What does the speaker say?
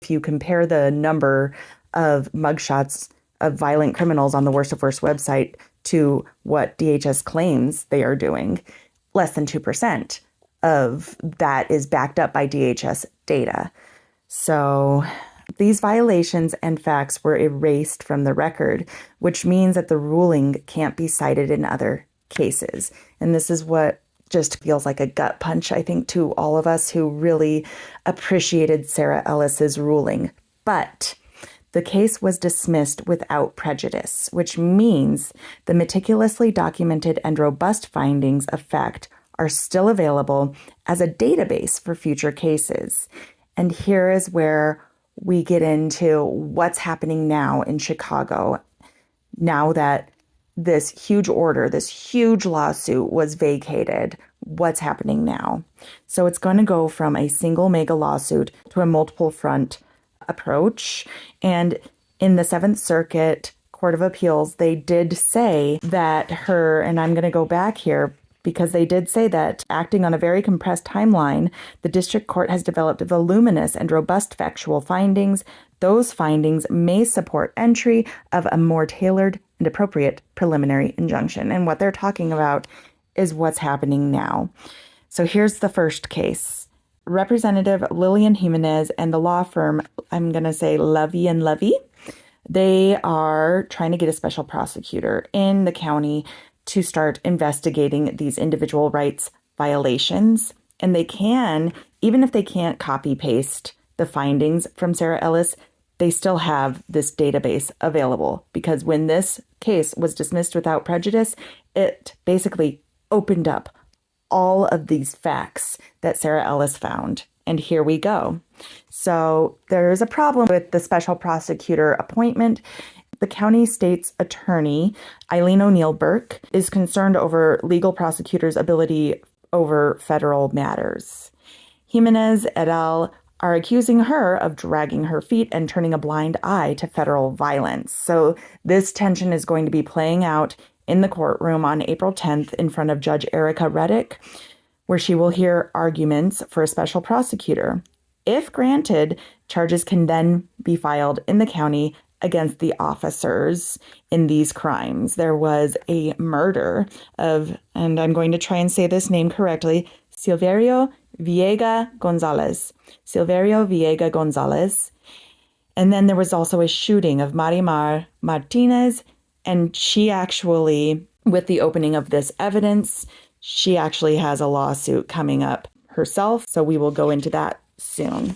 If you compare the number of mugshots of violent criminals on the Worst of Worst website to what DHS claims they are doing, less than 2% of that is backed up by DHS data. So these violations and facts were erased from the record, which means that the ruling can't be cited in other cases. And this is what just feels like a gut punch, I think, to all of us who really appreciated Sara Ellis's ruling. But the case was dismissed without prejudice, which means the meticulously documented and robust findings of fact are still available as a database for future cases. And here is where we get into what's happening now in Chicago, now that this huge order, this huge lawsuit was vacated. What's happening now? So it's going to go from a single mega lawsuit to a multiple front approach. And in the Seventh Circuit Court of Appeals, they did say that and I'm going to go back here, because they did say that, acting on a very compressed timeline, the district court has developed voluminous and robust factual findings. Those findings may support entry of a more tailored and appropriate preliminary injunction. And what they're talking about is what's happening now. So here's the first case. Representative Lillian Jimenez and the law firm, I'm going to say Levy and Levy, they are trying to get a special prosecutor in the county to start investigating these individual rights violations. And they can, even if they can't copy paste the findings from Sara Ellis, they still have this database available, because when this case was dismissed without prejudice, it basically opened up all of these facts that Sara Ellis found. And here we go. So there's a problem with the special prosecutor appointment. The county state's attorney, Eileen O'Neill Burke, is concerned over legal prosecutors' ability over federal matters. Jimenez et al. Are accusing her of dragging her feet and turning a blind eye to federal violence. So this tension is going to be playing out in the courtroom on April 10th in front of Judge Erica Reddick, where she will hear arguments for a special prosecutor. If granted, charges can then be filed in the county against the officers in these crimes. There was a murder of, and I'm going to try and say this name correctly, Silverio Viega Gonzalez. Silverio Viega Gonzalez. And then there was also a shooting of Marimar Martinez, and she actually, with the opening of this evidence, she actually has a lawsuit coming up herself, so we will go into that soon.